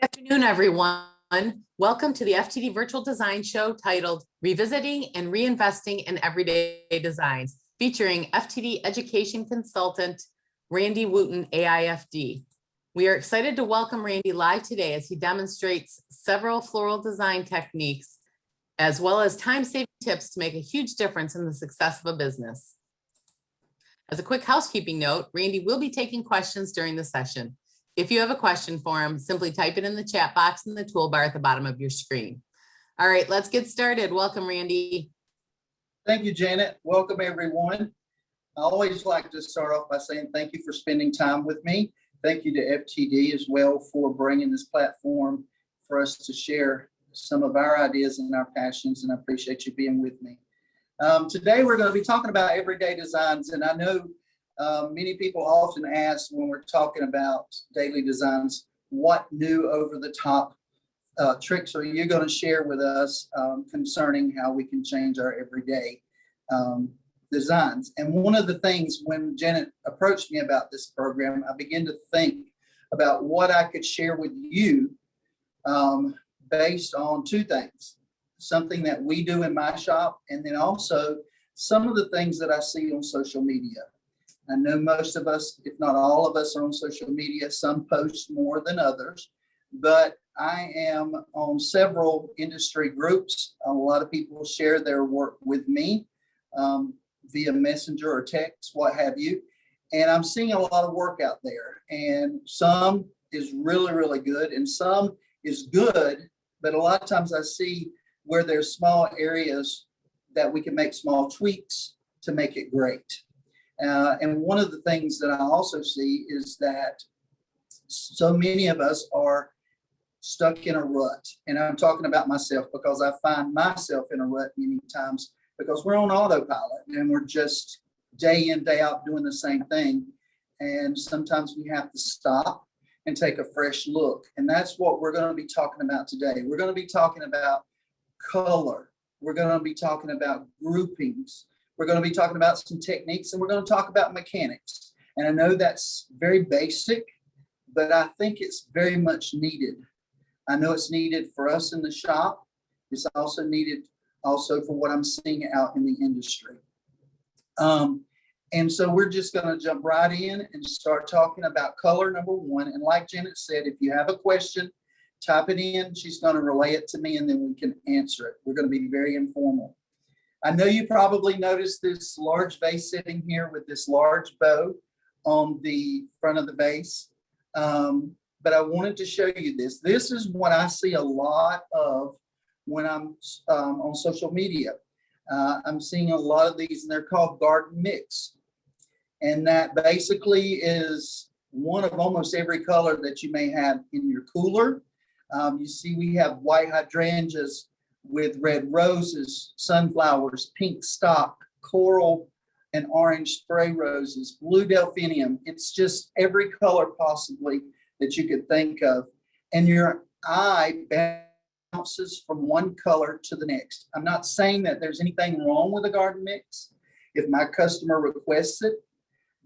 Afternoon, everyone. Welcome to the FTD Virtual Design Show titled Revisiting and Reinvesting in Everyday Designs, featuring FTD Education Consultant, Randy Wooten, AIFD. We are excited to welcome Randy live today as he demonstrates several floral design techniques, as well as time-saving tips to make a huge difference in the success of a business. As a quick housekeeping note, Randy will be taking questions during the session. If you have a question for him, simply type it in the chat box in the toolbar at the bottom of your screen. All right, let's get started. Welcome, Randy. Thank you, Janet. Welcome, everyone. I always like to start off by saying thank you for spending time with me. Thank you to FTD as well for bringing this platform for us to share some of our ideas and our passions, and I appreciate you being with me. Today, we're going to be talking about everyday designs, and I know many people often ask when we're talking about daily designs, what new over-the-top tricks are you going to share with us concerning how we can change our everyday designs? And one of the things when Janet approached me about this program, I began to think about what I could share with you based on two things. Something that we do in my shop, and then also some of the things that I see on social media. I know most of us, if not all of us, are on social media. Some post more than others, but I am on several industry groups. A lot of people share their work with me via messenger or text, what have you. And I'm seeing a lot of work out there, and some is really, really good, and some is good, but a lot of times I see where there's small areas that we can make small tweaks to make it great. And one of the things that I also see is that so many of us are stuck in a rut. And I'm talking about myself because I find myself in a rut many times because we're on autopilot and we're just day in, day out doing the same thing. And sometimes we have to stop and take a fresh look. And that's what we're going to be talking about today. We're going to be talking about color. We're going to be talking about groupings. We're going to be talking about some techniques, and we're going to talk about mechanics. And I know that's very basic, but I think it's very much needed. I know it's needed for us in the shop. It's also needed also for what I'm seeing out in the industry. And so we're just going to jump right in and start talking about color number one. And like Janet said, if you have a question, type it in. She's going to relay it to me, and then we can answer it. We're going to be very informal. I know you probably noticed this large vase sitting here with this large bow on the front of the vase, but I wanted to show you this. This is what I see a lot of when I'm on social media. I'm seeing a lot of these, and they're called garden mix. And that basically is one of almost every color that you may have in your cooler. You see we have white hydrangeas with red roses, sunflowers, pink stock, coral and orange spray roses, blue delphinium. It's just every color possibly that you could think of. And your eye bounces from one color to the next. I'm not saying that there's anything wrong with a garden mix. If my customer requests it,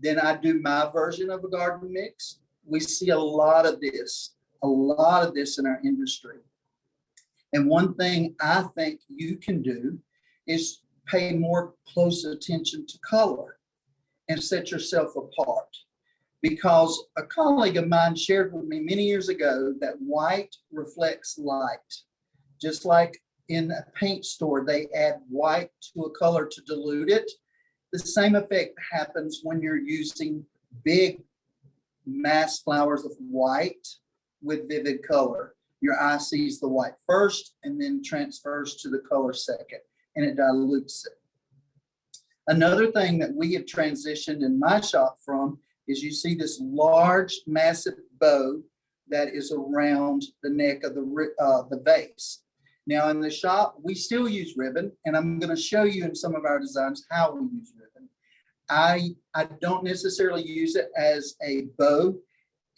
then I do my version of a garden mix. We see a lot of this in our industry. And one thing I think you can do is pay more close attention to color and set yourself apart. Because a colleague of mine shared with me many years ago that white reflects light. Just like in a paint store, they add white to a color to dilute it. The same effect happens when you're using big mass flowers of white with vivid color. Your eye sees the white first and then transfers to the color second, and it dilutes it. Another thing that we have transitioned in my shop from is you see this large, massive bow that is around the neck of the vase. Now in the shop, we still use ribbon, and I'm going to show you in some of our designs how we use ribbon. I don't necessarily use it as a bow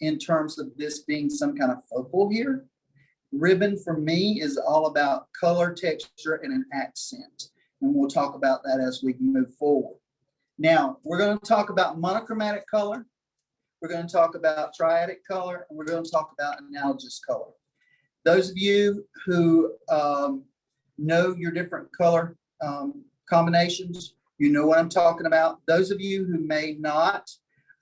in terms of this being some kind of focal here. Ribbon for me is all about color, texture, and an accent. And we'll talk about that as we move forward. Now, we're going to talk about monochromatic color. We're going to talk about triadic color, and we're going to talk about analogous color. Those of you who know your different color combinations, you know what I'm talking about. Those of you who may not,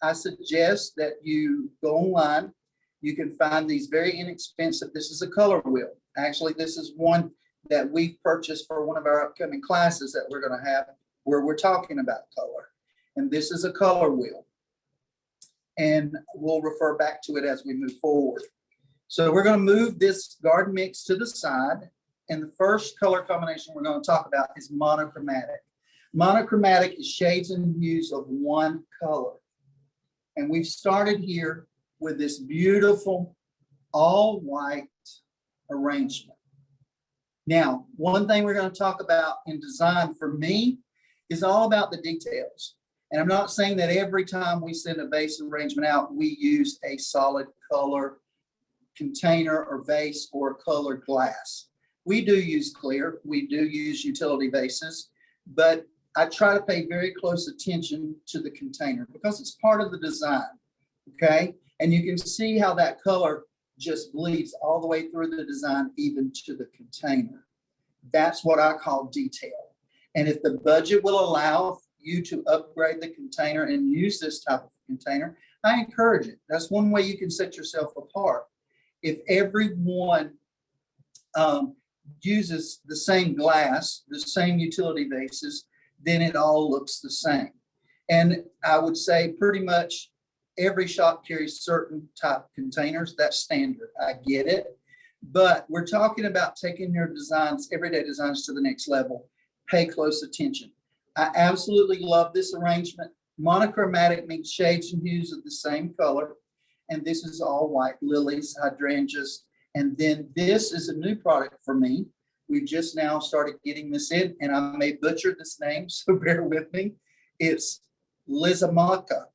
I suggest that you go online. You can find these very inexpensive. This is a color wheel. Actually, this is one that we purchased for one of our upcoming classes that we're going to have where we're talking about color. And this is a color wheel. And we'll refer back to it as we move forward. So we're going to move this garden mix to the side. And the first color combination we're going to talk about is monochromatic. Monochromatic is shades and hues of one color. And we've started here with this beautiful all white arrangement. Now, one thing we're going to talk about in design for me is all about the details. And I'm not saying that every time we send a vase arrangement out, we use a solid color container or vase or colored glass. We do use clear, we do use utility vases, but I try to pay very close attention to the container because it's part of the design, okay? And you can see how that color just bleeds all the way through the design, even to the container. That's what I call detail. And if the budget will allow you to upgrade the container and use this type of container, I encourage it. That's one way you can set yourself apart. If everyone uses the same glass, the same utility vases, then it all looks the same. And I would say pretty much every shop carries certain type containers. That's standard. I get it. But we're talking about taking your designs, everyday designs, to the next level. Pay close attention. I absolutely love this arrangement. Monochromatic means shades and hues of the same color. And this is all white lilies, hydrangeas. And then this is a new product for me. We've just now started getting this in, and I may butcher this name, so bear with me. It's Lizamachia.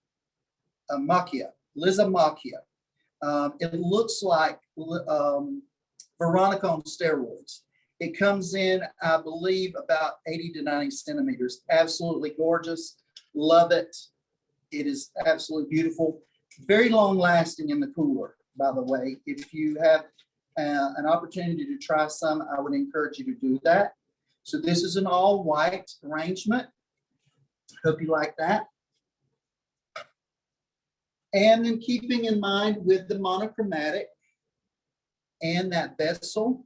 Lizamachia. It looks like Veronica on steroids. It comes in, I believe, about 80 to 90 centimeters. Absolutely gorgeous. Love it. It is absolutely beautiful. Very long lasting in the cooler, by the way. If you have an opportunity to try some, I would encourage you to do that. So this is an all white arrangement. Hope you like that. And then keeping in mind with the monochromatic and that vessel,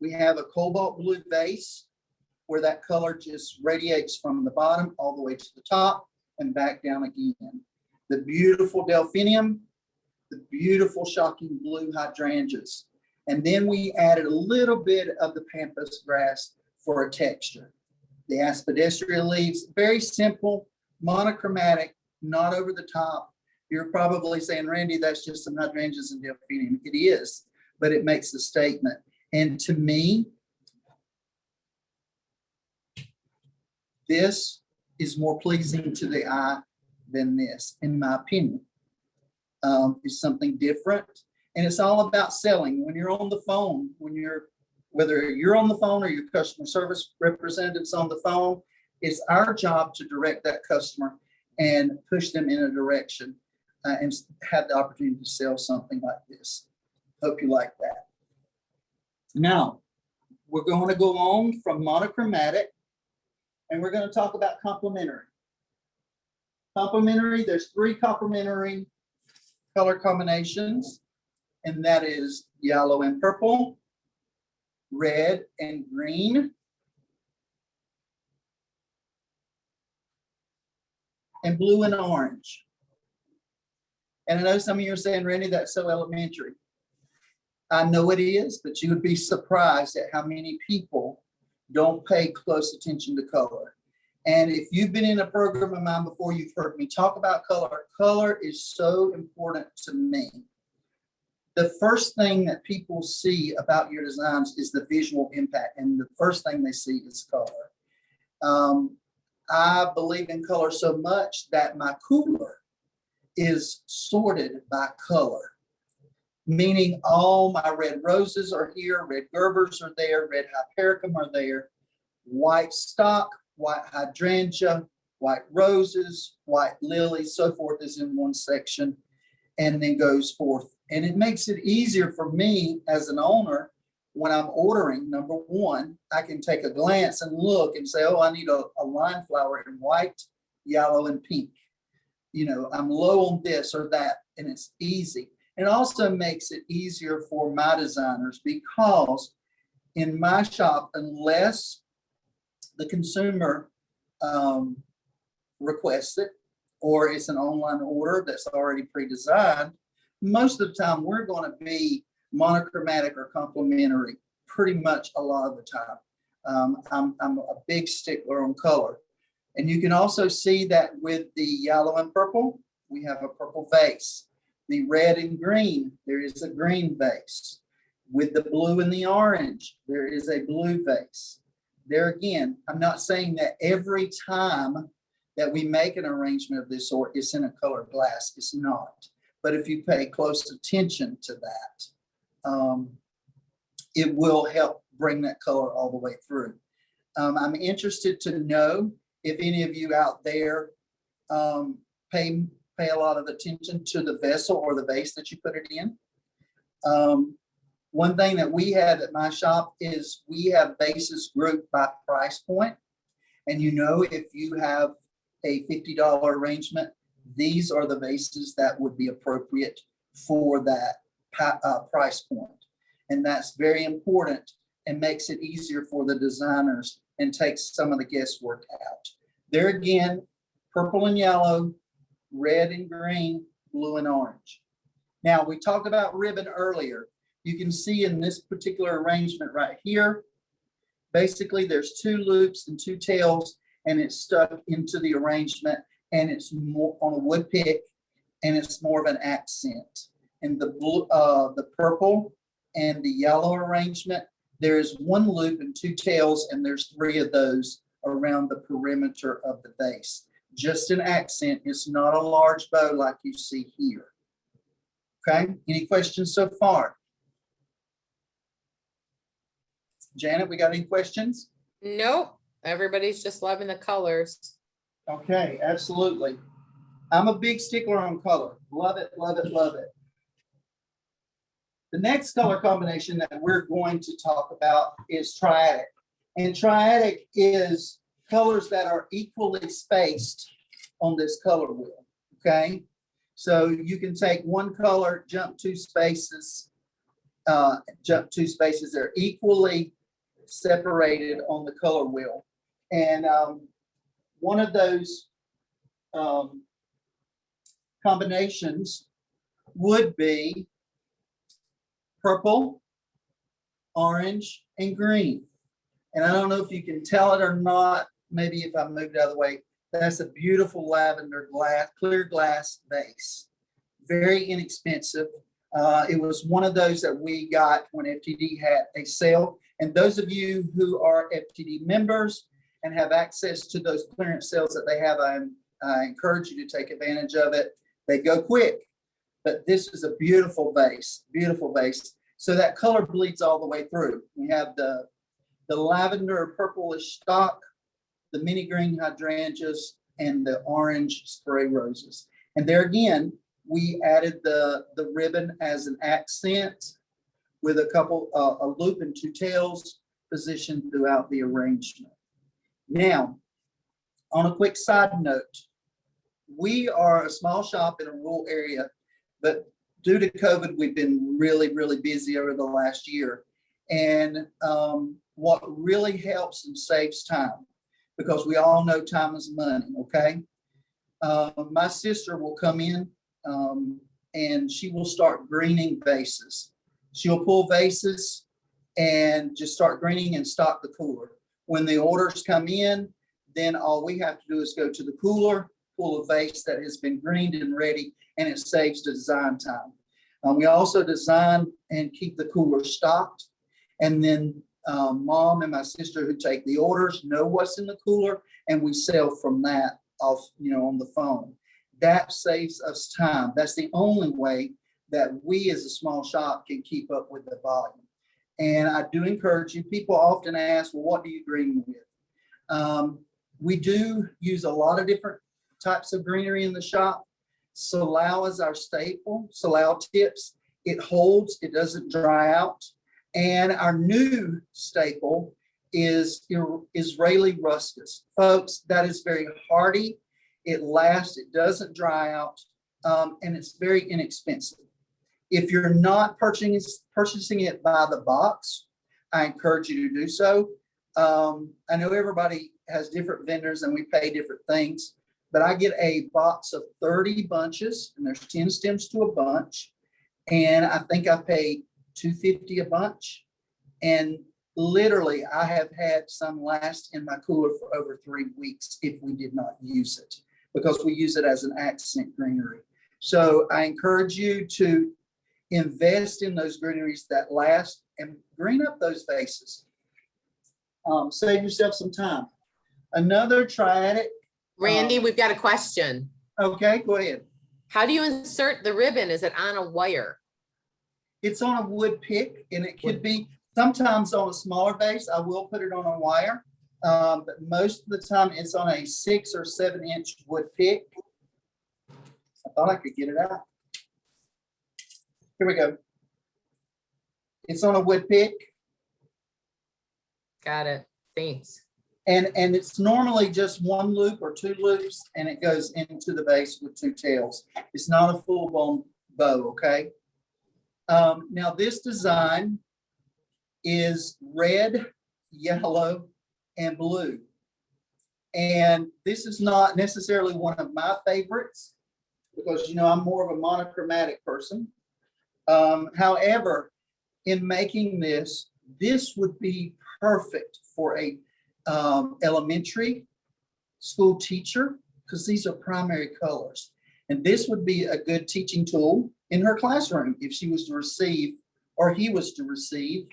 we have a cobalt blue vase where that color just radiates from the bottom all the way to the top and back down again. The beautiful delphinium, the beautiful shocking blue hydrangeas. And then we added a little bit of the pampas grass for a texture. The aspidistria leaves, very simple, monochromatic, not over the top. You're probably saying, Randy, that's just some hydrangeas and delphinium. It is, but it makes a statement. And to me, this is more pleasing to the eye than this, in my opinion. It's something different. And it's all about selling. When you're on the phone, whether you're on the phone or your customer service representative's on the phone, it's our job to direct that customer and push them in a direction and have the opportunity to sell something like this. Hope you like that. Now, we're going to go on from monochromatic, and we're going to talk about complementary. Complementary, there's 3 complementary color combinations, and that is yellow and purple, red and green, and blue and orange. And I know some of you are saying, Randy, that's so elementary. I know it is, but you would be surprised at how many people don't pay close attention to color. And if you've been in a program of mine before, you've heard me talk about color. Color is so important to me. The first thing that people see about your designs is the visual impact. And the first thing they see is color. I believe in color so much that my cooler is sorted by color. Meaning all my red roses are here, red gerbers are there, red hypericum are there, white stock, white hydrangea, white roses, white lilies, so forth is in one section, and then goes forth And it makes it easier for me as an owner when I'm ordering. Number one, I can take a glance and look and say, oh, I need a line flower in white, yellow, and pink. You know, I'm low on this or that, and it's easy. It also makes it easier for my designers because in my shop, unless the consumer requests it or it's an online order that's already pre-designed, most of the time we're going to be monochromatic or complementary pretty much a lot of the time. I'm a big stickler on color. And you can also see that with the yellow and purple, we have a purple vase. The red and green, there is a green vase. With the blue and the orange, there is a blue vase. There again, I'm not saying that every time that we make an arrangement of this sort, it's in a colored glass. It's not. But if you pay close attention to that, it will help bring that color all the way through. I'm interested to know if any of you out there pay a lot of attention to the vessel or the vase that you put it in. One thing that we have at my shop is we have vases grouped by price point. And you know, if you have a $50 arrangement, these are the vases that would be appropriate for that price point. And that's very important and makes it easier for the designers and takes some of the guesswork out. There again, purple and yellow, red and green, blue and orange. Now, we talked about ribbon earlier. You can see in this particular arrangement right here, basically there's 2 loops and 2 tails, and it's stuck into the arrangement, and it's more on a wood pick, and it's more of an accent. In the blue, the purple and the yellow arrangement, there is 1 loop and 2 tails, and there's 3 of those around the perimeter of the vase. Just an accent. It's not a large bow like you see here. Okay, any questions so far? Janet, we got any questions? Nope. Everybody's just loving the colors. Okay, absolutely. I'm a big stickler on color. Love it, love it, love it. The next color combination that we're going to talk about is triadic. And triadic is colors that are equally spaced on this color wheel, okay? So you can take one color, jump 2 spaces, they're equally separated on the color wheel. And one of those combinations would be purple, orange, and green. And I don't know if you can tell it or not, maybe if I moved out of the way, that's a beautiful lavender glass, clear glass vase. Very inexpensive. It was one of those that we got when FTD had a sale. And those of you who are FTD members and have access to those clearance sales that they have, I encourage you to take advantage of it. They go quick, but this is a beautiful vase, beautiful vase. So that color bleeds all the way through. We have the lavender purplish stock, the mini green hydrangeas, and the orange spray roses. And there again, we added the ribbon as an accent with a loop and 2 tails positioned throughout the arrangement. Now, on a quick side note, we are a small shop in a rural area, but due to COVID, we've been really, really busy over the last year. And what really helps and saves time, because we all know time is money, okay? My sister will come in and she will start greening vases. She'll pull vases and just start greening and stock the cooler. When the orders come in, then all we have to do is go to the cooler, pull a vase that has been greened and ready, and it saves the design time. We also design and keep the cooler stocked. And then mom and my sister who take the orders know what's in the cooler, and we sell from that off, on the phone. That saves us time. That's the only way that we as a small shop can keep up with the volume. And I do encourage you, people often ask, well, what do you green with? We do use a lot of different types of greenery in the shop. Salal is our staple, salal tips. It holds, it doesn't dry out. And our new staple is Israeli rustus. Folks, that is very hardy. It lasts, it doesn't dry out, and it's very inexpensive. If you're not purchasing it by the box, I encourage you to do so. I know everybody has different vendors and we pay different things, but I get a box of 30 bunches, and there's 10 stems to a bunch. And I think I pay $2.50 a bunch. And literally, I have had some last in my cooler for over 3 weeks if we did not use it, because we use it as an accent greenery. So I encourage you to invest in those greeneries that last and green up those vases. Save yourself some time. Another triadic. Randy, we've got a question. Okay, go ahead. How do you insert the ribbon? Is it on a wire? It's on a wood pick, and it could be sometimes on a smaller base. I will put it on a wire, but most of the time it's on a 6 or 7 inch wood pick. I thought I could get it out. Here we go. It's on a wood pick. Got it. Thanks. And it's normally just 1 loop or 2 loops, and it goes into the base with 2 tails. It's not a full-blown bow, okay? Now this design is red, yellow, and blue. And this is not necessarily one of my favorites because, you know, I'm more of a monochromatic person. However, in making this, this would be perfect for a elementary school teacher because these are primary colors. And this would be a good teaching tool in her classroom if she was to receive, or he was to receive,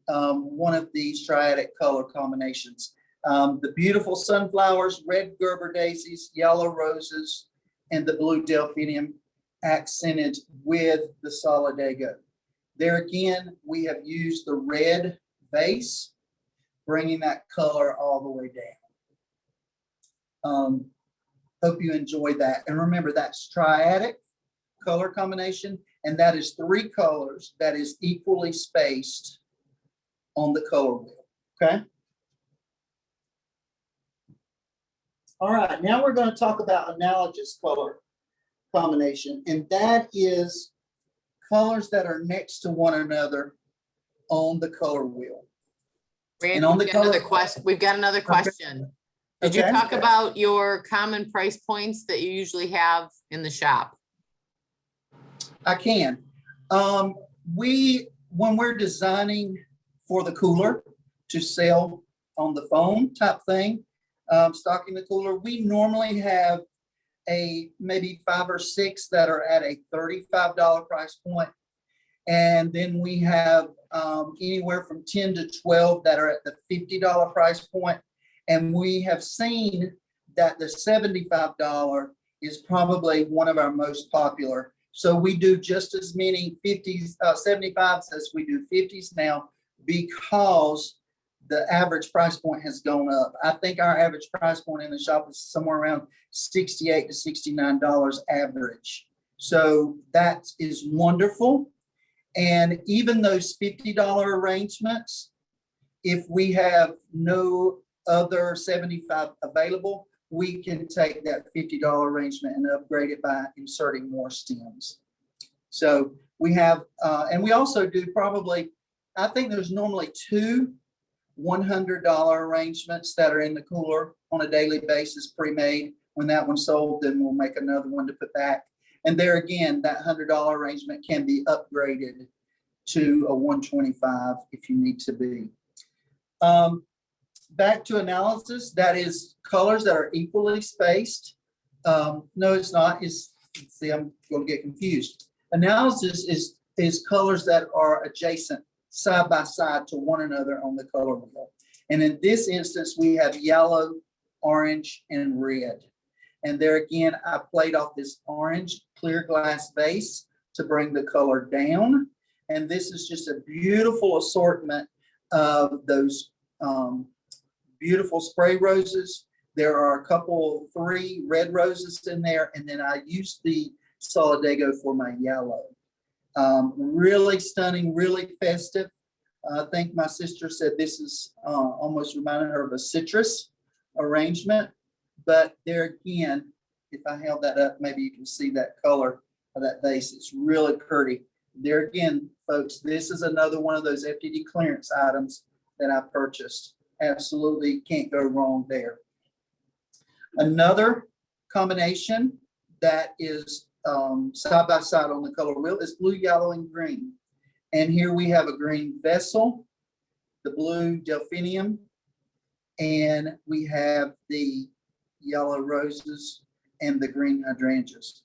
one of these triadic color combinations. The beautiful sunflowers, red Gerber daisies, yellow roses, and the blue delphinium accented with the solidago. There again, we have used the red base, bringing that color all the way down. Hope you enjoy that. And remember, that's triadic color combination, and that is 3 colors that is equally spaced on the color wheel, okay? All right, now we're going to talk about analogous color combination, and that is colors that are next to one another on the color wheel. Randy, And on the we've got color- another question. We've got another question. Did you Okay. talk about your common price points that you usually have in the shop? I can. When we're designing for the cooler to sell on the phone type thing, stocking the cooler, we normally have maybe 5 or 6 that are at a $35 price point. And then we have anywhere from 10 to 12 that are at the $50 price point. And we have seen that the $75 is probably one of our most popular. So we do just as many 50s, 75s as we do 50s now because the average price point has gone up. I think our average price point in the shop is somewhere around $68 to $69 average. So that is wonderful. And even those $50 arrangements, if we have no other 75 available, we can take that $50 arrangement and upgrade it by inserting more stems. So we have, and we also do probably, I think there's normally 2 $100 arrangements that are in the cooler on a daily basis, pre-made. When that one's sold, then we'll make another one to put back. And there again, that $100 arrangement can be upgraded to a 125 if you need to be. Back to analysis, that is colors that are equally spaced. No, it's not. See, I'm going to get confused. Analysis is colors that are adjacent, side by side to one another on the color wheel. And in this instance, we have yellow, orange, and red. And there again, I played off this orange clear glass base to bring the color down. And this is just a beautiful assortment of those beautiful spray roses. There are a couple, 3 red roses in there. And then I used the solidago for my yellow. Really stunning, really festive. I think my sister said this is almost reminding her of a citrus arrangement. But there again, if I held that up, maybe you can see that color of that vase. It's really pretty. There again, folks, this is another one of those FTD clearance items that I purchased. Absolutely can't go wrong there. Another combination that is side by side on the color wheel is blue, yellow, and green. And here we have a green vessel, the blue delphinium, and we have the yellow roses and the green hydrangeas.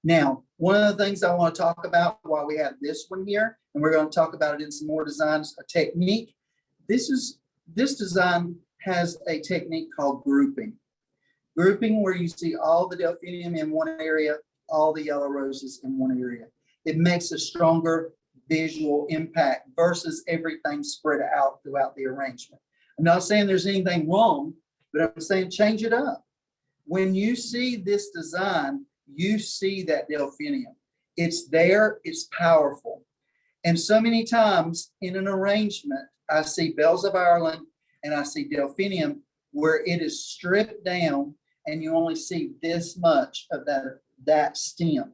Now, one of the things I want to talk about while we have this one here, and we're going to talk about it in some more designs, a technique. This design has a technique called grouping. Grouping where you see all the delphinium in one area, all the yellow roses in one area. It makes a stronger visual impact versus everything spread out throughout the arrangement. I'm not saying there's anything wrong, but I'm saying change it up. When you see this design, you see that delphinium. It's there, it's powerful. And so many times in an arrangement, I see bells of Ireland and I see delphinium where it is stripped down and you only see this much of that stem.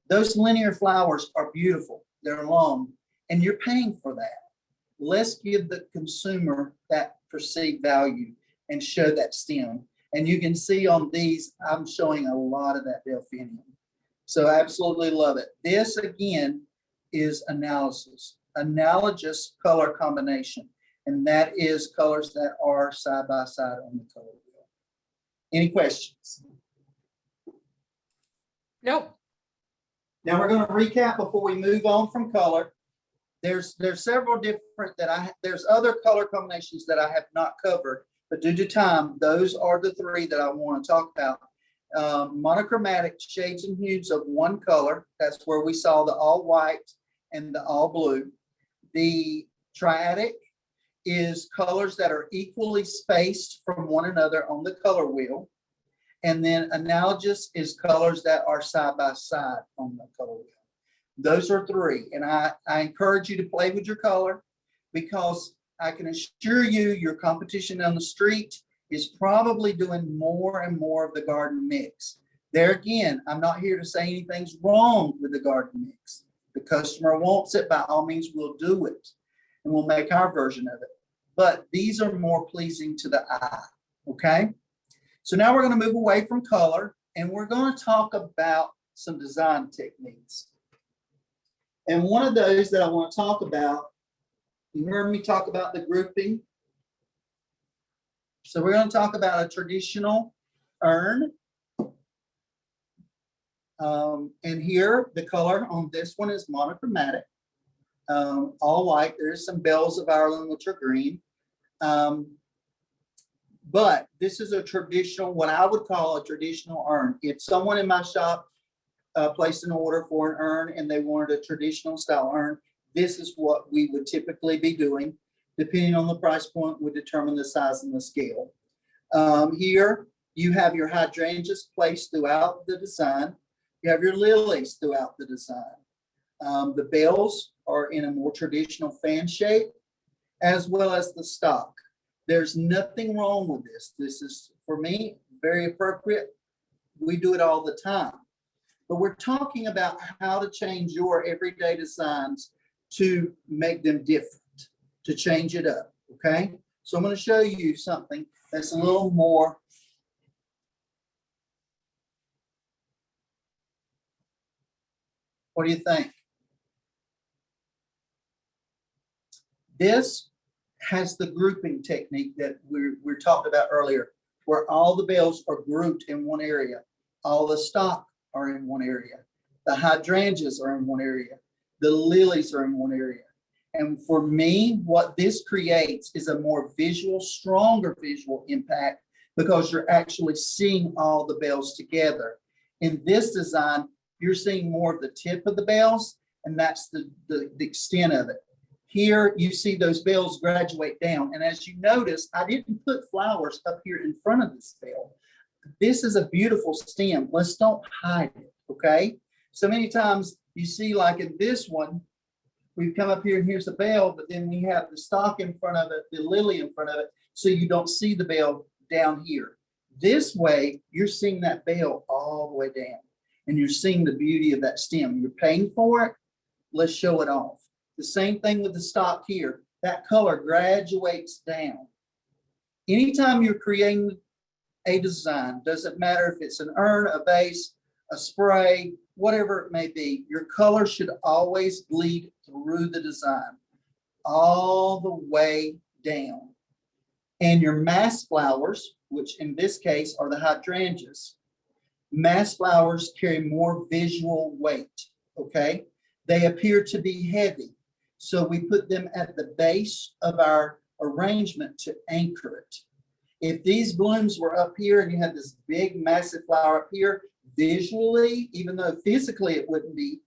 Those linear flowers are beautiful. They're long and you're paying for that. Let's give the consumer that perceived value and show that stem. And you can see on these, I'm showing a lot of that delphinium. So I absolutely love it. This again is analogous color combination. And that is colors that are side by side on the color wheel. Any questions? Nope. Now we're going to recap before we move on from color. There's several different there's other color combinations that I have not covered, but due to time, those are the three that I want to talk about. Monochromatic shades and hues of one color. That's where we saw the all white and the all blue. The triadic is colors that are equally spaced from one another on the color wheel. And then analogous is colors that are side by side on the color wheel. Those are three. And I encourage you to play with your color because I can assure you your competition on the street is probably doing more and more of the garden mix. There again, I'm not here to say anything's wrong with the garden mix. The customer wants it, by all means, we'll do it. And we'll make our version of it. But these are more pleasing to the eye, okay? So now we're going to move away from color and we're going to talk about some design techniques. And one of those that I want to talk about, you heard me talk about the grouping. So we're going to talk about a traditional urn. And here, the color on this one is monochromatic, all white. There's some bells of Ireland, which are green. But this is a traditional, what I would call a traditional urn. If someone in my shop placed an order for an urn and they wanted a traditional style urn, this is what we would typically be doing. Depending on the price point, would determine the size and the scale. Here, you have your hydrangeas placed throughout the design. You have your lilies throughout the design. The bells are in a more traditional fan shape, as well as the stock. There's nothing wrong with this. This is, for me, very appropriate. We do it all the time. But we're talking about how to change your everyday designs to make them different, to change it up, okay? So I'm going to show you something that's a little more. What do you think? This has the grouping technique that we talked about earlier, where all the bells are grouped in one area. All the stock are in one area. The hydrangeas are in one area. The lilies are in one area. And for me, what this creates is a more visual, stronger visual impact because you're actually seeing all the bells together. In this design, you're seeing more of the tip of the bells, and that's the extent of it. Here, you see those bells graduate down. And as you notice, I didn't put flowers up here in front of this bell. This is a beautiful stem. Let's don't hide it, okay? So many times You see, like in this one, we've come up here and here's the bell, but then we have the stalk in front of it, the lily in front of it, so you don't see the bell down here. This way, you're seeing that bell all the way down, and you're seeing the beauty of that stem. You're paying for it, let's show it off. The same thing with the stalk here. That color graduates down. Anytime you're creating a design, doesn't matter if it's an urn, a vase, a spray, whatever it may be, your color should always bleed through the design, all the way down. And your mass flowers, which in this case are the hydrangeas, mass flowers carry more visual weight, okay? They appear to be heavy. So we put them at the base of our arrangement to anchor it. If these blooms were up here and you had this big massive flower up here, visually, even though physically it wouldn't be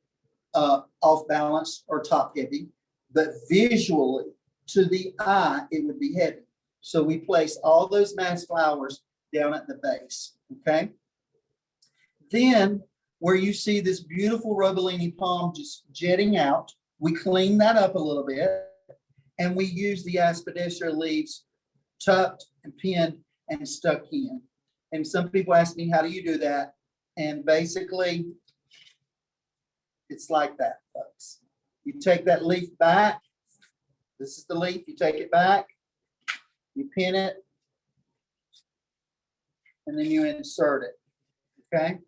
off balance or top heavy, but visually to the eye, it would be heavy. So we place all those mass flowers down at the base, okay? Then where you see this beautiful Robellini palm just jetting out, we clean that up a little bit and we use the Aspidistra leaves tucked and pinned and stuck in. And some people ask me, how do you do that? And basically, it's like that, folks. You take that leaf back. This is the leaf. You take it back. You pin it. And then you insert it. Okay?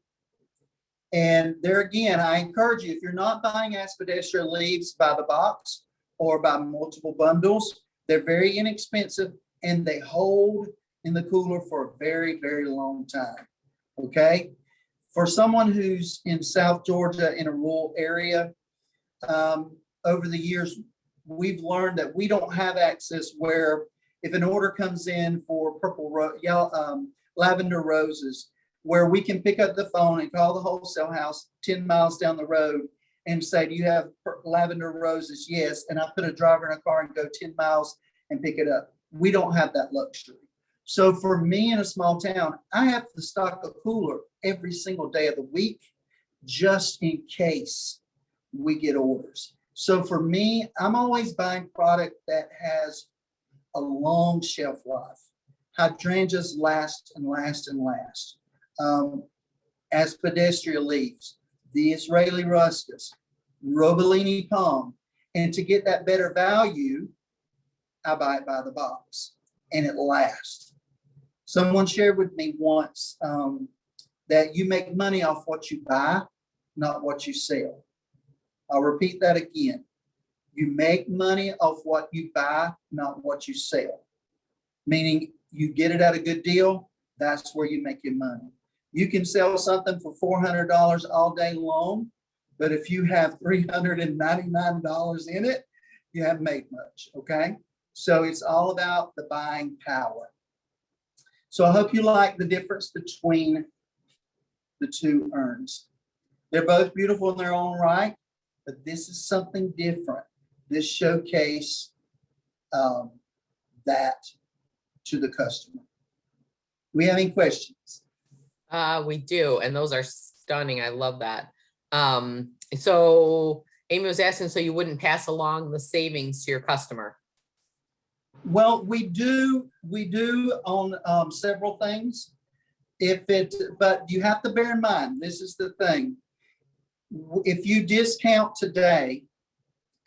And there again, I encourage you, if you're not buying Aspidistra leaves by the box or by multiple bundles, they're very inexpensive and they hold in the cooler for a very, very long time. Okay? For someone who's in South Georgia in a rural area, over the years, we've learned that we don't have access where if an order comes in for lavender roses, where we can pick up the phone and call the wholesale house 10 miles down the road and say, do you have lavender roses? Yes. And I put a driver in a car and go 10 miles and pick it up. We don't have that luxury. So for me in a small town, I have to stock a cooler every single day of the week, just in case we get orders. So for me, I'm always buying product that has a long shelf life. Hydrangeas last and last and last. Aspidistra leaves, the Israeli ruscus, Robellini palm. And to get that better value, I buy it by the box and it lasts. Someone shared with me once that you make money off what you buy, not what you sell. I'll repeat that again. You make money off what you buy, not what you sell. Meaning you get it at a good deal, that's where you make your money. You can sell something for $400 all day long, but if you have $399 in it, you haven't made much, okay? So it's all about the buying power. So I hope you like the difference between the two urns. They're both beautiful in their own right, but this is something different. This showcase that to the customer. We have any questions? We do, and those are stunning. I love that. So Amy was asking, so you wouldn't pass along the savings to your customer? Well, we do on several things. But you have to bear in mind, this is the thing. If you discount today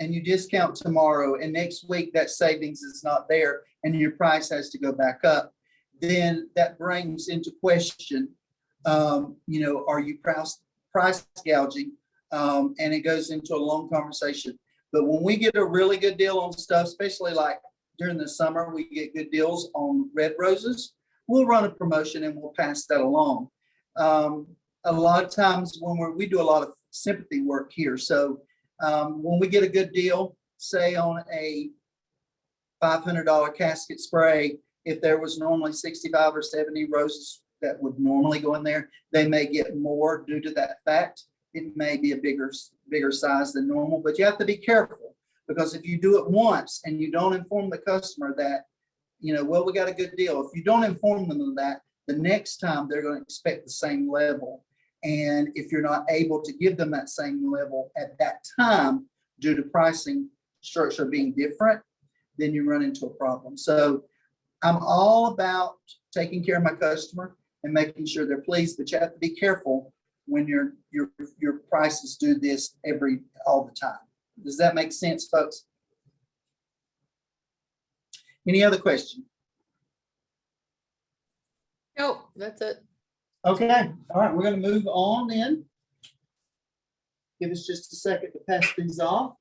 and you discount tomorrow and next week that savings is not there and your price has to go back up, then that brings into question, are you price gouging? And it goes into a long conversation. But when we get a really good deal on stuff, especially like during the summer, we get good deals on red roses, we'll run a promotion and we'll pass that along. A lot of times when we do a lot of sympathy work here. So when we get a good deal, say on a $500 casket spray, if there was normally 65 or 70 roses that would normally go in there, they may get more due to that fact. It may be a bigger size than normal, but you have to be careful, because if you do it once and you don't inform the customer that, well, we got a good deal. If you don't inform them of that, the next time they're going to expect the same level. And if you're not able to give them that same level at that time due to pricing structure being different, then you run into a problem. So I'm all about taking care of my customer and making sure they're pleased, but you have to be careful when your prices do this all the time. Does that make sense, folks? Any other question? Nope, that's it. Okay, all right, we're gonna move on then. Give us just a second to pass these off.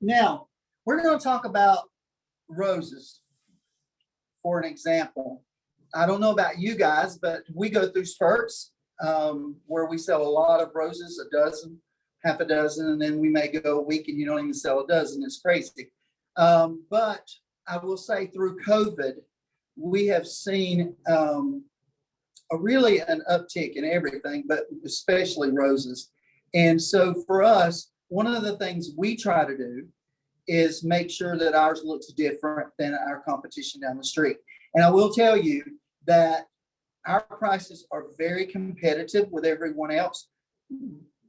Now, we're gonna talk about roses, for an example. I don't know about you guys, but we go through spurts where we sell a lot of roses, a dozen, half a dozen, and then we may go a week and you don't even sell a dozen. It's crazy. But I will say through COVID, we have seen really an uptick in everything, but especially roses. And so for us, one of the things we try to do is make sure that ours looks different than our competition down the street. And I will tell you that our prices are very competitive with everyone else.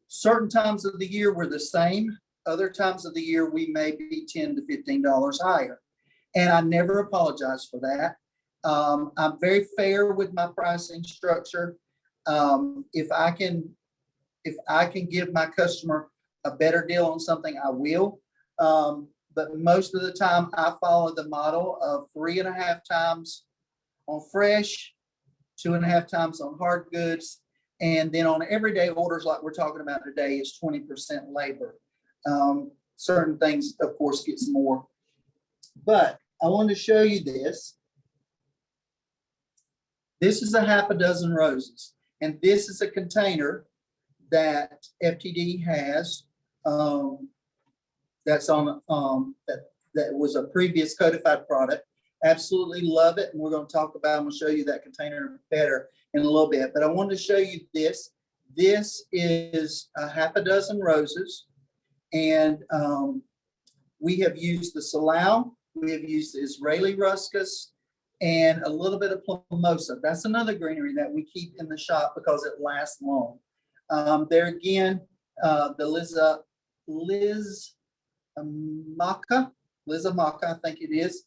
Certain times of the year we're the same. Other times of the year we may be $10 to $15 higher. And I never apologize for that. I'm very fair with my pricing structure. If I can give my customer a better deal on something, I will. But most of the time I follow the model of 3.5 times on fresh, 2.5 times on hard goods. And then on everyday orders like we're talking about today is 20% labor. Certain things, of course, gets more. But I wanted to show you this. This is a half a dozen roses. And this is a container that FTD has that's on that was a previous codified product. Absolutely love it. And we're going to talk about, I'm going to show you that container better in a little bit. But I wanted to show you this. This is a half a dozen roses. And we have used the Salal, we have used the Israeli Ruscus, and a little bit of Plumosa. That's another greenery that we keep in the shop because it lasts long. There again, the Lizamaka, I think it is.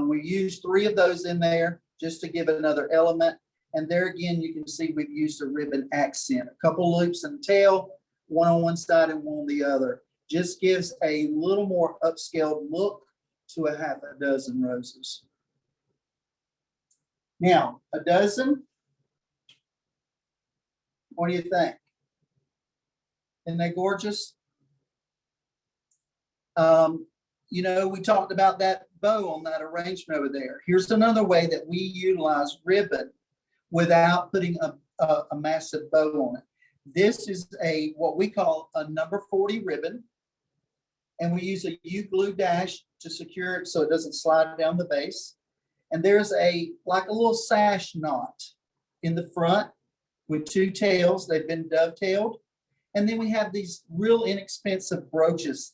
We use 3 of those in there just to give another element. And there again, you can see we've used a ribbon accent, a couple loops and tail, one on one side and one on the other. Just gives a little more upscaled look to a half a dozen roses. Now, a dozen, what do you think? Isn't they gorgeous? You know, we talked about that bow on that arrangement over there. Here's another way that we utilize ribbon without putting a massive bow on it. This is what we call a number 40 ribbon. And we use a U-glue dash to secure it so it doesn't slide down the base. And there's like a little sash knot in the front with 2 tails. They've been dovetailed. And then we have these real inexpensive brooches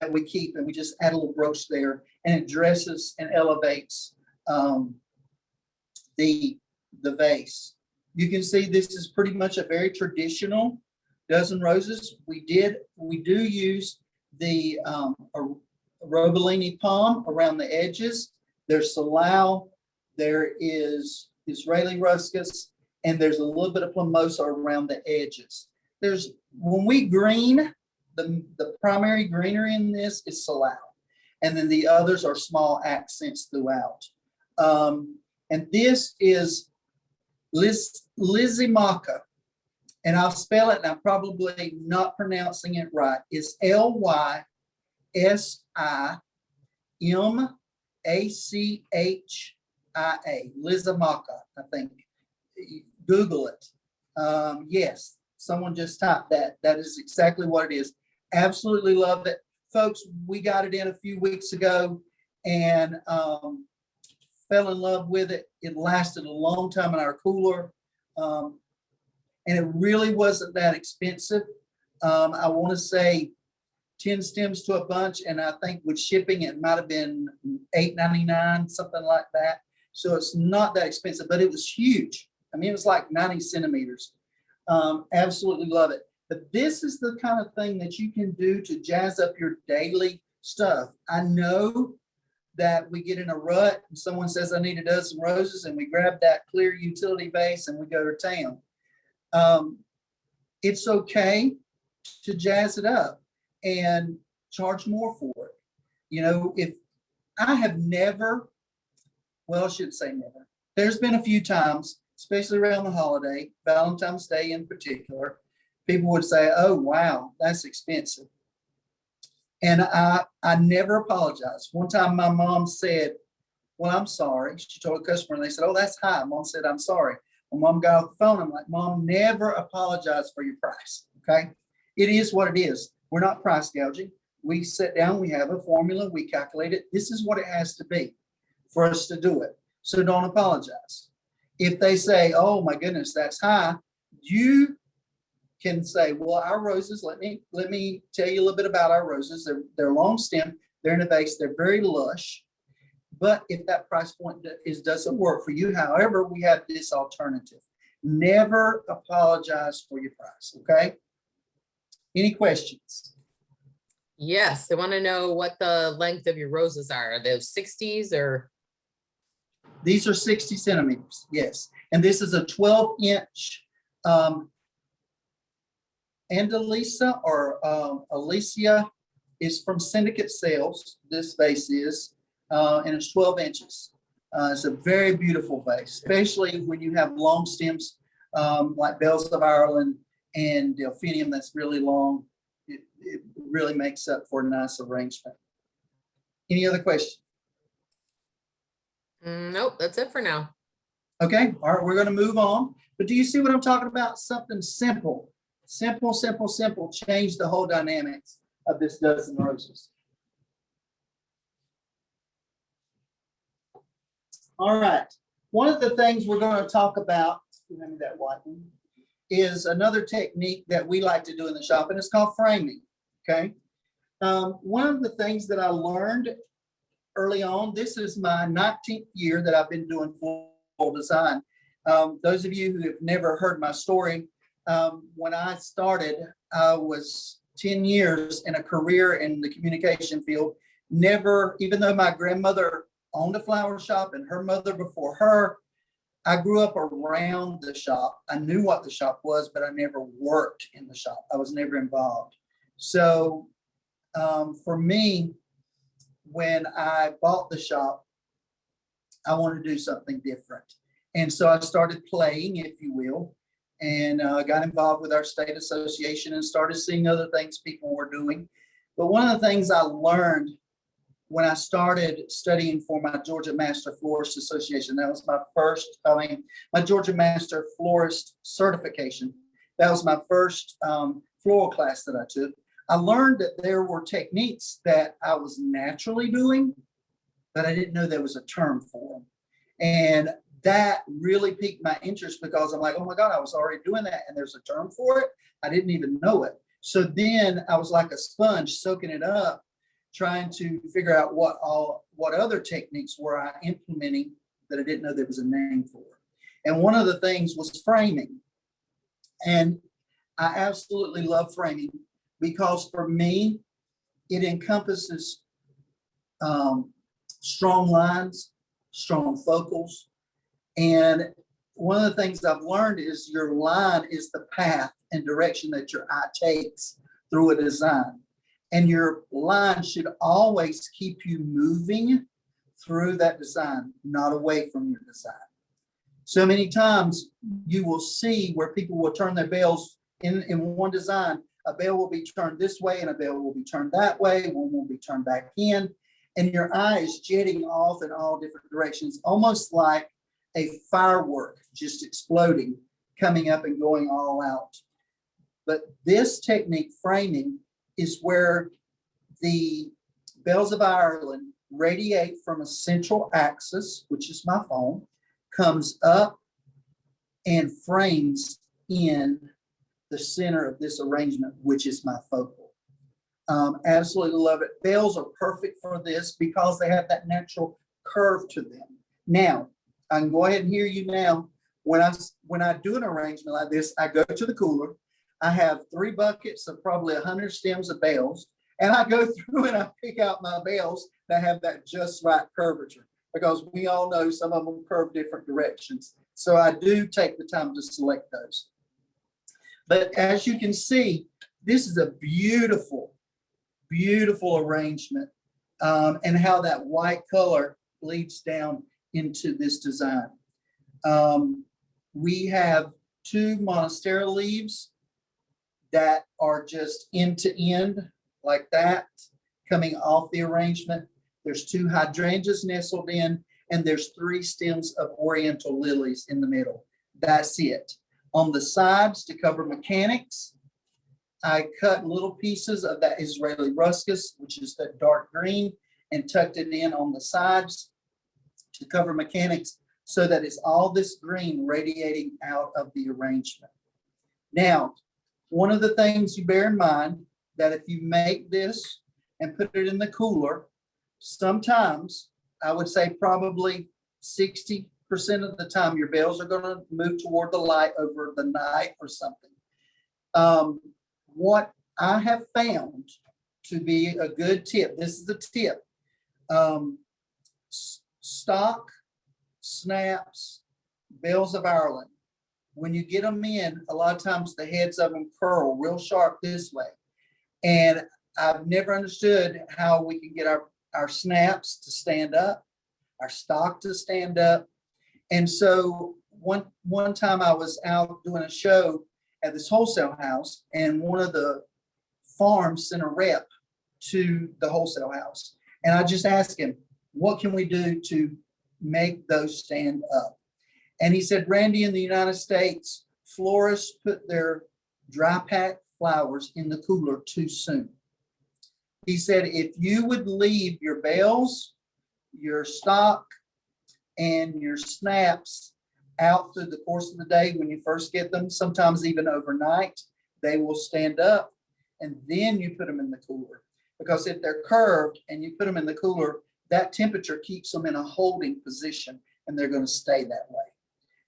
that we keep, and we just add a little brooch there, and it dresses and elevates the vase. You can see this is pretty much a very traditional dozen roses. We do use the Robellini palm around the edges. There's Salal, there is Israeli Ruscus, and there's a little bit of Plumosa around the edges. When we green, the primary greenery in this is Salal, and then the others are small accents throughout. And this is Lizimaka, and I'll spell it, and I'm probably not pronouncing it right. It's Lysimachia, Lizimaka, I think. Google it. Yes, someone just typed that. That is exactly what it is. Absolutely love it. Folks, we got it in a few weeks ago and fell in love with it. It lasted a long time in our cooler. And it really wasn't that expensive. I want to say 10 stems to a bunch, and I think with shipping it might have been $8.99, something like that. So it's not that expensive, but it was huge. I mean, it was like 90 centimeters. Absolutely love it. But this is the kind of thing that you can do to jazz up your daily stuff. I know that we get in a rut and someone says, I need a dozen roses, and we grab that clear utility vase and we go to town. It's okay to jazz it up and charge more for it. You know, if I have never, well, I should say never. There's been a few times, especially around the holiday, Valentine's Day in particular, people would say, oh, wow, that's expensive. And I never apologize. One time my mom said, well, I'm sorry. She told a customer and they said, oh, that's high. Mom said, I'm sorry. When Mom got off the phone, I'm like, Mom, never apologize for your price. Okay. It is what it is. We're not price gouging. We sit down, we have a formula, we calculate it. This is what it has to be for us to do it. So don't apologize. If they say, oh my goodness, that's high, you can say, well, our roses, let me tell you a little bit about our roses. They're long stem, they're in a vase, they're very lush. But if that price point doesn't work for you, however, we have this alternative. Never apologize for your price, okay? Any questions? Yes, I want to know what the length of your roses are. Are those 60s or? These are 60 centimeters, yes. And this is a 12-inch Andalisa or Alicia is from Syndicate Sales. This vase is, and it's 12 inches. It's a very beautiful vase, especially when you have long stems like Bells of Ireland and Delphinium that's really long. It really makes up for a nice arrangement. Any other questions? Nope, that's it for now. Okay, all right, we're going to move on. But do you see what I'm talking about? Something simple, simple, simple, simple. Change the whole dynamics of this dozen roses. All right, one of the things we're going to talk about, give me that white one, is another technique that we like to do in the shop, and it's called framing. Okay, one of the things that I learned early on, this is my 19th year that I've been doing full design. Those of you who have never heard my story, when I started, I was 10 years in a career in the communication field. Never, even though my grandmother owned a flower shop and her mother before her, I grew up around the shop. I knew what the shop was, but I never worked in the shop. I was never involved. So for me, when I bought the shop, I wanted to do something different. And so I started playing, if you will, and got involved with our state association and started seeing other things people were doing. But one of the things I learned when I started studying for my Georgia Master Florist Association, that was my first, my Georgia Master Florist certification. That was my first floral class that I took. I learned that there were techniques that I was naturally doing, but I didn't know there was a term for them. And that really piqued my interest because I'm like, oh my God, I was already doing that and there's a term for it. I didn't even know it. So then I was like a sponge soaking it up, trying to figure out what other techniques were I implementing that I didn't know there was a name for. And one of the things was framing. And I absolutely love framing because for me, it encompasses strong lines, strong focals. And one of the things I've learned is your line is the path and direction that your eye takes through a design. And your line should always keep you moving through that design, not away from your design. So many times you will see where people will turn their bells in one design. A bell will be turned this way and a bell will be turned that way. One will be turned back in. And your eye is jetting off in all different directions, almost like a firework just exploding, coming up and going all out. But this technique, framing, is where the bells of Ireland radiate from a central axis, which is my phone, comes up and frames in the center of this arrangement, which is my focal. Absolutely love it. Bells are perfect for this because they have that natural curve to them. Now, I can go ahead and hear you now. When I do an arrangement like this, I go to the cooler. I have 3 buckets of probably 100 stems of bells, and I go through and I pick out my bells that have that just right curvature, because we all know some of them curve different directions. So I do take the time to select those. But as you can see, this is a beautiful, beautiful arrangement, and how that white color bleeds down into this design. We have 2 monstera leaves that are just end to end like that, coming off the arrangement. There's 2 hydrangeas nestled in, and there's 3 stems of oriental lilies in the middle. That's it. On the sides, to cover mechanics, I cut little pieces of that Israeli ruscus, which is that dark green, and tucked it in on the sides to cover mechanics, so that it's all this green radiating out of the arrangement. Now, one of the things you bear in mind, that if you make this and put it in the cooler, sometimes, I would say probably 60% of the time, your bells are going to move toward the light over the night or something. What I have found to be a good tip, this is the tip, stock, snaps, bells of Ireland. When you get them in, a lot of times the heads of them curl real sharp this way. And I've never understood how we can get our snaps to stand up, our stock to stand up. And so one time I was out doing a show at this wholesale house, and one of the farms sent a rep to the wholesale house. And I just asked him, what can we do to make those stand up? And he said, Randy, in the United States, florists put their dry packed flowers in the cooler too soon. He said, if you would leave your bells, your stock, and your snaps out through the course of the day when you first get them, sometimes even overnight, they will stand up, and then you put them in the cooler. Because if they're curved and you put them in the cooler, that temperature keeps them in a holding position, and they're going to stay that way.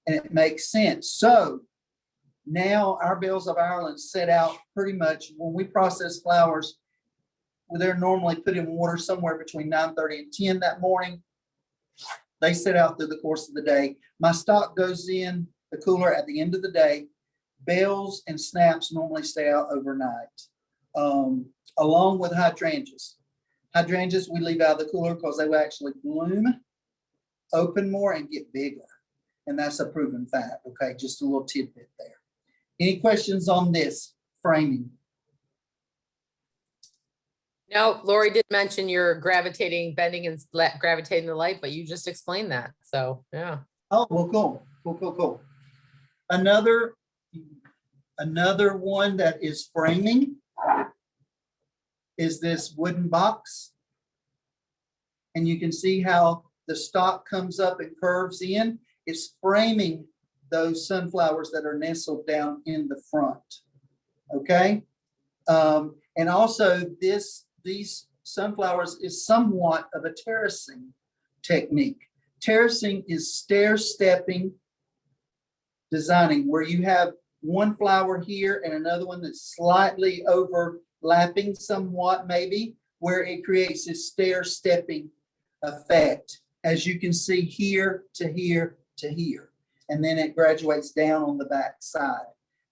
And it makes sense. So now our bells of Ireland set out pretty much when we process flowers. They're normally put in water somewhere between 9:30 and 10 that morning. They set out through the course of the day. My stock goes in the cooler at the end of the day. Bells and snaps normally stay out overnight, along with hydrangeas. Hydrangeas we leave out of the cooler because they will actually bloom, open more, and get bigger. And that's a proven fact. Okay, just a little tidbit there. Any questions on this framing? No, Lori did mention you're gravitating, bending and gravitating the light, but you just explained that. So, yeah. Oh, well, cool. Another one that is framing is this wooden box. And you can see how the stalk comes up and curves in. It's framing those sunflowers that are nestled down in the front. Okay. And also these sunflowers is somewhat of a terracing technique. Terracing is stair-stepping designing, where you have one flower here and another one that's slightly overlapping somewhat, maybe, where it creates this stair-stepping effect, as you can see here to here to here. And then it graduates down on the back side.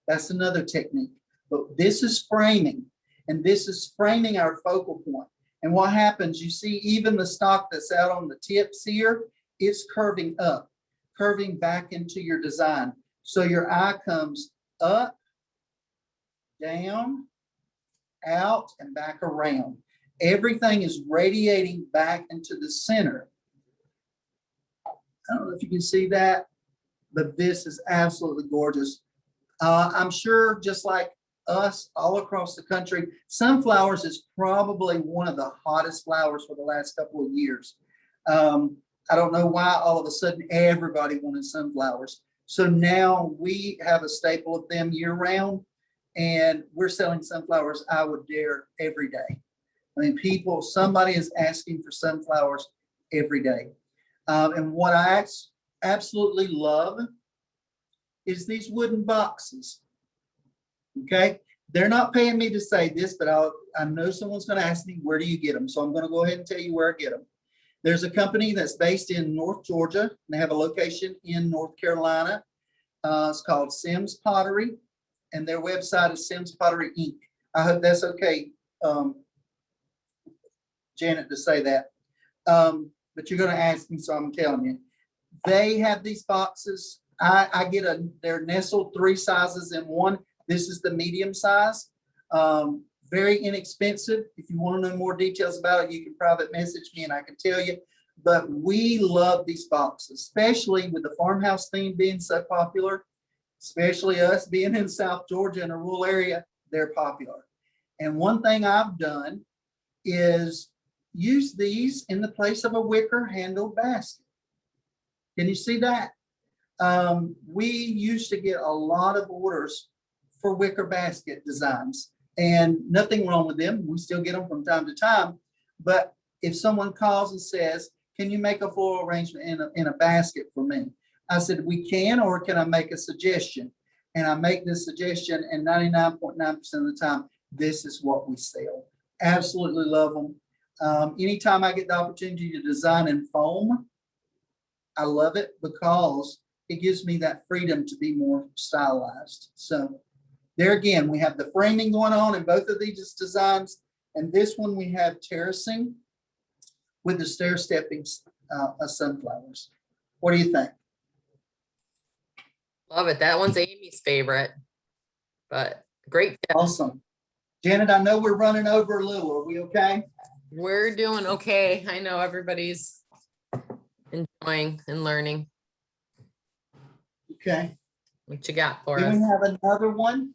That's another technique. But this is framing, and this is framing our focal point. And what happens, you see even the stalk that's out on the tips here, it's curving up, curving back into your design. So your eye comes up, down, out, and back around. Everything is radiating back into the center. I don't know if you can see that, but this is absolutely gorgeous. I'm sure just like us all across the country, sunflowers is probably one of the hottest flowers for the last couple of years. I don't know why all of a sudden everybody wanted sunflowers. So now we have a staple of them year round, and we're selling sunflowers, I would dare, every day. I mean, somebody is asking for sunflowers every day. And what I absolutely love is these wooden boxes. Okay, they're not paying me to say this, but I know someone's going to ask me, where do you get them? So I'm going to go ahead and tell you where I get them. There's a company that's based in North Georgia, and they have a location in North Carolina. It's called Sims Pottery, and their website is Sims Pottery Inc. I hope that's okay, Janet, to say that. But you're going to ask me, so I'm telling you. They have these boxes. I get they're nestled 3 sizes in one. This is the medium size. Very inexpensive. If you want to know more details about it, you can private message me and I can tell you. But we love these boxes, especially with the farmhouse theme being so popular, especially us being in South Georgia in a rural area, they're popular. And one thing I've done is use these in the place of a wicker handled basket. Can you see that? We used to get a lot of orders for wicker basket designs, and nothing wrong with them. We still get them from time to time. But if someone calls and says, can you make a floral arrangement in a basket for me? I said, we can, or can I make a suggestion? And I make this suggestion, and 99.9% of the time, this is what we sell. Absolutely love them. Anytime I get the opportunity to design in foam, I love it because it gives me that freedom to be more stylized. So there again, we have the framing going on in both of these designs. And this one we have terracing with the stair-stepping sunflowers. What do you think? Love it. That one's Amy's favorite, but great. Awesome. Janet, I know we're running over a little. Are we okay? We're doing okay. I know everybody's enjoying and learning. Okay. What you got for Then us? we have another one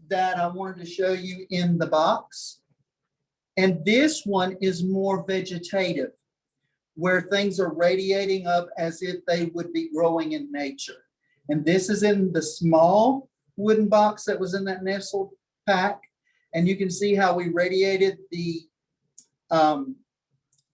that I wanted to show you in the box. And this one is more vegetative, where things are radiating up as if they would be growing in nature. And this is in the small wooden box that was in that nestled pack. And you can see how we radiated the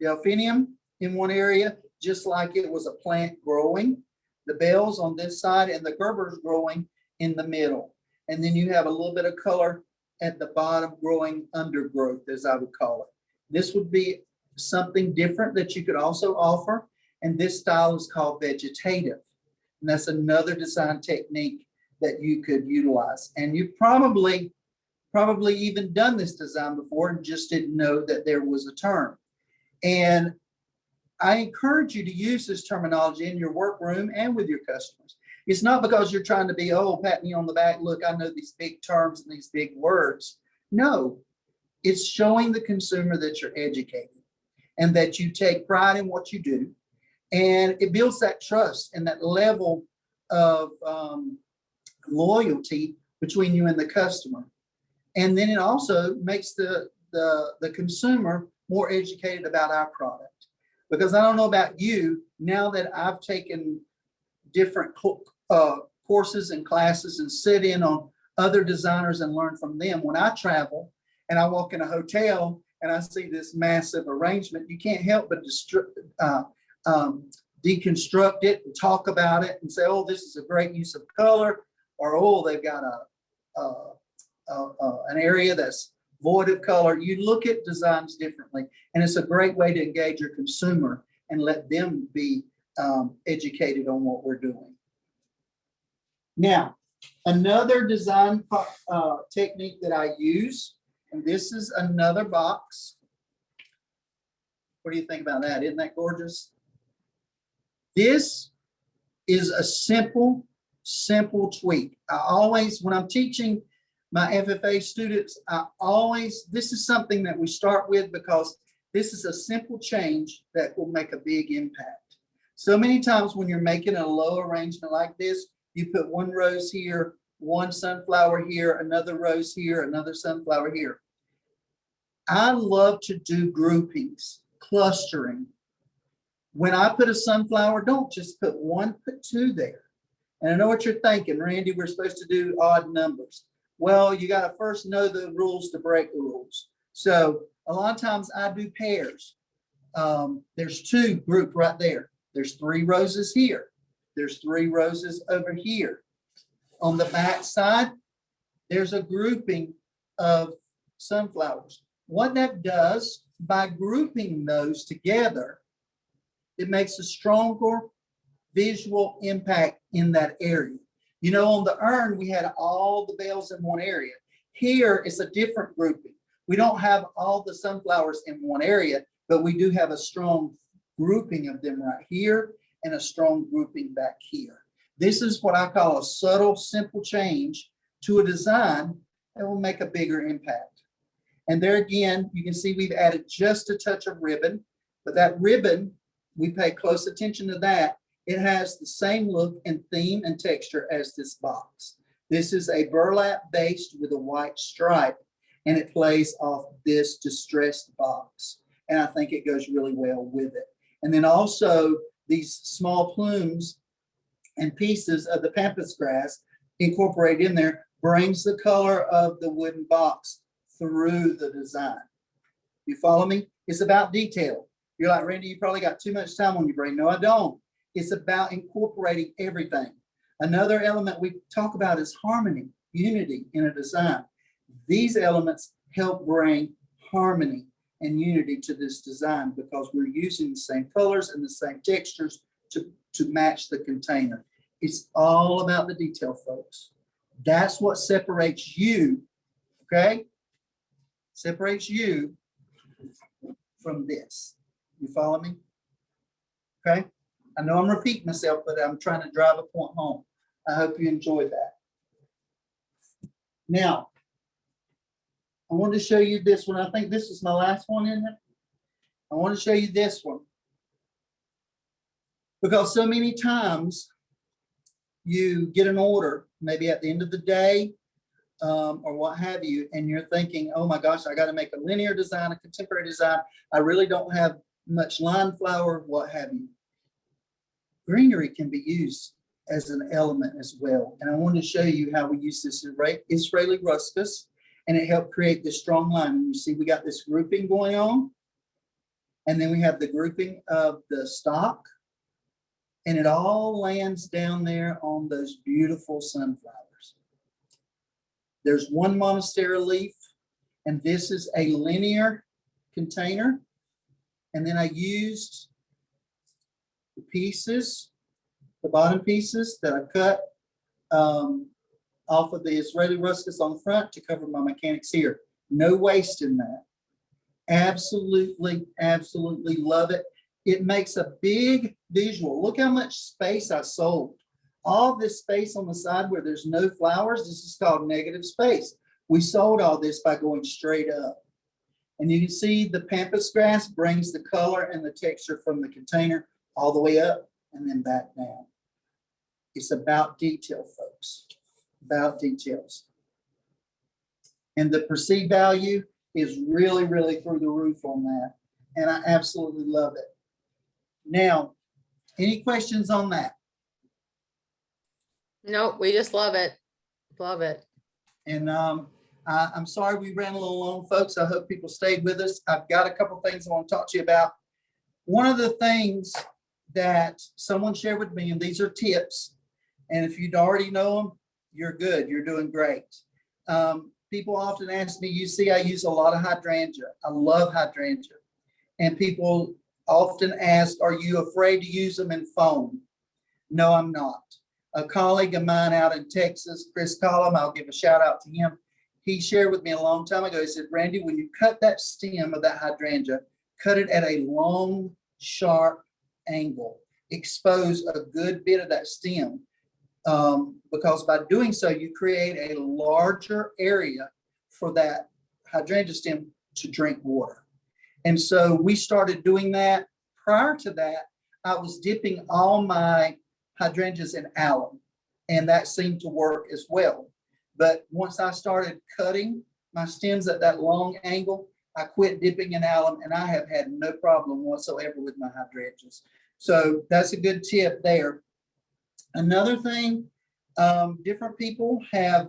delphinium in one area, just like it was a plant growing. The bells on this side and the Gerbers growing in the middle. And then you have a little bit of color at the bottom growing undergrowth, as I would call it. This would be something different that you could also offer. And this style is called vegetative. And that's another design technique that you could utilize. And you've probably even done this design before and just didn't know that there was a term. And I encourage you to use this terminology in your workroom and with your customers. It's not because you're trying to be, oh, pat me on the back, look, I know these big terms and these big words. No, it's showing the consumer that you're educated and that you take pride in what you do. And it builds that trust and that level of loyalty between you and the customer. And then it also makes the consumer more educated about our product. Because I don't know about you, now that I've taken different courses and classes and sit in on other designers and learn from them, when I travel and I walk in a hotel and I see this massive arrangement, you can't help but deconstruct it and talk about it and say, oh, this is a great use of color, or oh, they've got an area that's void of color. You look at designs differently, and it's a great way to engage your consumer and let them be educated on what we're doing. Now, another design technique that I use, and this is another box. What do you think about that? Isn't that gorgeous? This is a simple tweak. I always, when I'm teaching my FFA students, this is something that we start with because this is a simple change that will make a big impact. So many times when you're making a low arrangement like this, you put one rose here, one sunflower here, another rose here, another sunflower here. I love to do groupings, clustering. When I put a sunflower, don't just put one, put two there. And I know what you're thinking, Randy, we're supposed to do odd numbers. Well, you got to first know the rules to break the rules. So a lot of times I do pairs. There's two grouped right there. There's 3 roses here. There's 3 roses over here. On the back side, there's a grouping of sunflowers. What that does, by grouping those together, it makes a stronger visual impact in that area. You know, on the urn, we had all the bells in one area. Here, it's a different grouping. We don't have all the sunflowers in one area, but we do have a strong grouping of them right here and a strong grouping back here. This is what I call a subtle, simple change to a design that will make a bigger impact. And there again, you can see we've added just a touch of ribbon, but that ribbon, we pay close attention to that. It has the same look and theme and texture as this box. This is a burlap based with a white stripe, and it plays off this distressed box. And I think it goes really well with it. And then also these small plumes and pieces of the pampas grass incorporated in there brings the color of the wooden box through the design. You follow me? It's about detail. You're like, Randy, you probably got too much time on your brain. No, I don't. It's about incorporating everything. Another element we talk about is harmony, unity in a design. These elements help bring harmony and unity to this design because we're using the same colors and the same textures to match the container. It's all about the detail, folks. That's what separates you, okay? Separates you from this. You follow me? Okay? I know I'm repeating myself, but I'm trying to drive a point home. I hope you enjoyed that. Now, I want to show you this one. I think this is my last one in it. I want to show you this one. Because so many times you get an order, maybe at the end of the day, or what have you, and you're thinking, oh my gosh, I got to make a linear design, a contemporary design. I really don't have much line flower, what have you. Greenery can be used as an element as well. And I want to show you how we use this Israeli ruscus, and it helped create this strong line. And you see, we got this grouping going on, and then we have the grouping of the stock, and it all lands down there on those beautiful sunflowers. There's one monstera leaf, and this is a linear container. And then I used the pieces, the bottom pieces that I cut off of the Israeli ruscus on the front to cover my mechanics here. No waste in that. Absolutely, absolutely love it. It makes a big visual. Look how much space I sold. All this space on the side where there's no flowers, this is called negative space. We sold all this by going straight up. And you can see the pampas grass brings the color and the texture from the container all the way up and then back down. It's about detail, folks, about details. And the perceived value is really, really through the roof on that. And I absolutely love it. Now, any questions on that? Nope, we just love it. Love it. And I'm sorry we ran a little long, folks. I hope people stayed with us. I've got a couple things I want to talk to you about. One of the things that someone shared with me, and these are tips, and if you'd already know them, you're good. You're doing great. People often ask me, you see, I use a lot of hydrangea. I love hydrangea. And people often ask, are you afraid to use them in foam? No, I'm not. A colleague of mine out in Texas, Chris Collum, I'll give a shout out to him. He shared with me a long time ago. He said, Randy, when you cut that stem of that hydrangea, cut it at a long, sharp angle. Expose a good bit of that stem. Because by doing so, you create a larger area for that hydrangea stem to drink water. And so we started doing that. Prior to that, I was dipping all my hydrangeas in alum, and that seemed to work as well. But once I started cutting my stems at that long angle, I quit dipping in alum, and I have had no problem whatsoever with my hydrangeas. So that's a good tip there. Another thing, different people have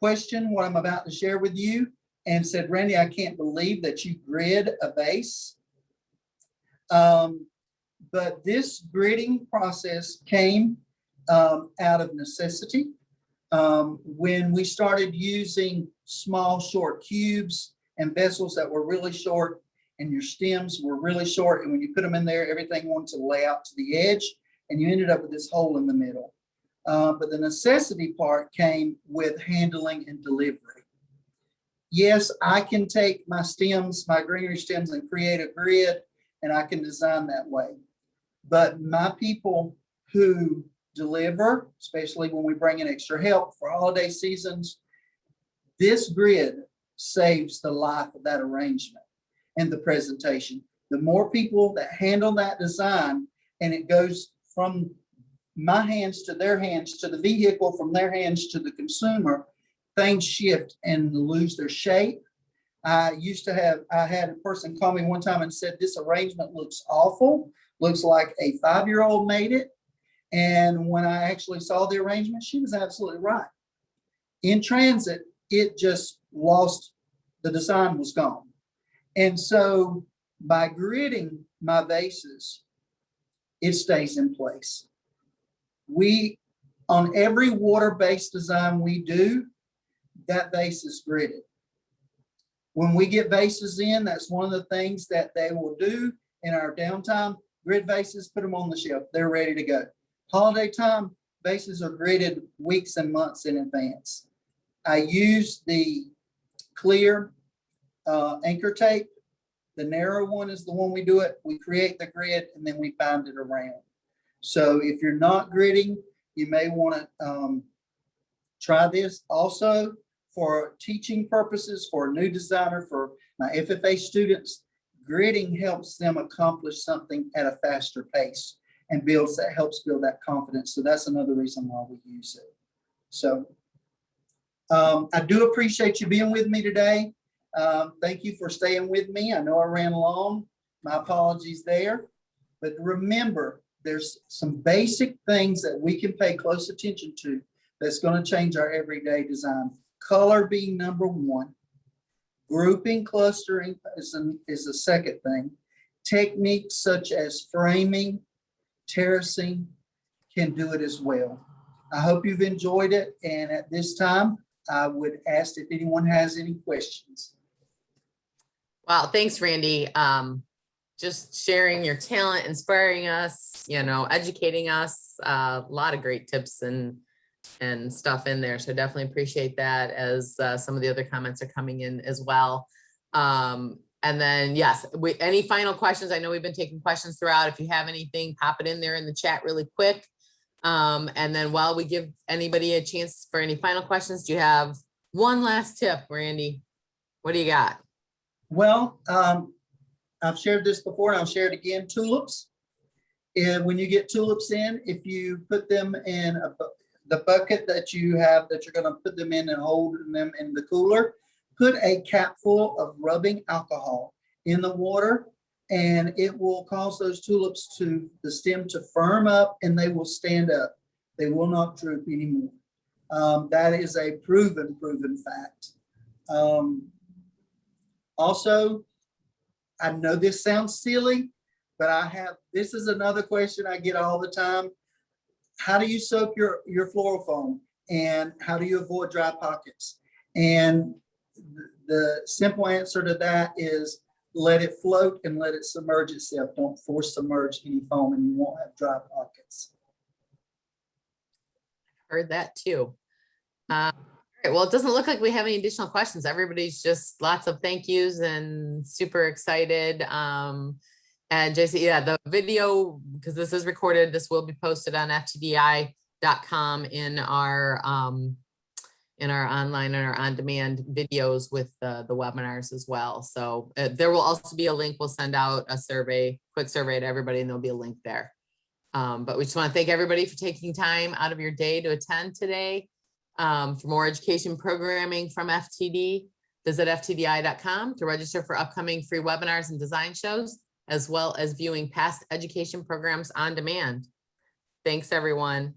questioned what I'm about to share with you and said, Randy, I can't believe that you grid a vase. But this gridding process came out of necessity. When we started using small, short cubes and vessels that were really short, and your stems were really short, and when you put them in there, everything wanted to lay out to the edge, and you ended up with this hole in the middle. But the necessity part came with handling and delivery. Yes, I can take my stems, my greenery stems, and create a grid, and I can design that way. But my people who deliver, especially when we bring in extra help for holiday seasons, this grid saves the life of that arrangement and the presentation. The more people that handle that design, and it goes from my hands to their hands to the vehicle, from their hands to the consumer, things shift and lose their shape. I had a person call me one time and said, this arrangement looks awful, looks like a 5-year-old made it. And when I actually saw the arrangement, she was absolutely right. In transit, it just lost, the design was gone. And so by gridding my vases, it stays in place. On every water-based design we do, that vase is gridded. When we get vases in, that's one of the things that they will do in our downtime. Grid vases, put them on the shelf. They're ready to go. Holiday time, vases are gridded weeks and months in advance. I use the clear anchor tape. The narrow one is the one we do it. We create the grid and then we bind it around. So if you're not gridding, you may want to try this. Also, for teaching purposes, for a new designer, for my FFA students, gridding helps them accomplish something at a faster pace and helps build that confidence. So that's another reason why we use it. So I do appreciate you being with me today. Thank you for staying with me. I know I ran long. My apologies there. But remember, there's some basic things that we can pay close attention to that's going to change our everyday design. Color being number one. Grouping, clustering is the second thing. Techniques such as framing, terracing can do it as well. I hope you've enjoyed it. And at this time, I would ask if anyone has any questions. Wow, thanks, Randy. Just sharing your talent, inspiring us, educating us, a lot of great tips and stuff in there. So definitely appreciate that, as some of the other comments are coming in as well. And then, yes, any final questions? I know we've been taking questions throughout. If you have anything, pop it in there in the chat really quick. And then while we give anybody a chance for any final questions, do you have one last tip, Randy? What do you got? Well, I've shared this before and I'll share it again. Tulips. And when you get tulips in, if you put them in the bucket that you have that you're going to put them in and hold them in the cooler, put a cap full of rubbing alcohol in the water, and it will cause those tulips the stem to firm up, and they will stand up. They will not droop anymore. That is a proven fact. Also, I know this sounds silly, but this is another question I get all the time. How do you soak your floral foam, and how do you avoid dry pockets? And the simple answer to that is let it float and let it submerge itself. Don't force submerge any foam and you won't have dry pockets. Heard that too. All right, well, it doesn't look like we have any additional questions. Everybody's just lots of thank yous and super excited. And JC, yeah, the video, because this is recorded, this will be posted on ftdi.com in our online and our on-demand videos with the webinars as well. So there will also be a link. We'll send out a quick survey to everybody, and there'll be a link there. But we just want to thank everybody for taking time out of your day to attend today. For more education programming from FTD, visit ftdi.com to register for upcoming free webinars and design shows, as well as viewing past education programs on demand. Thanks, everyone.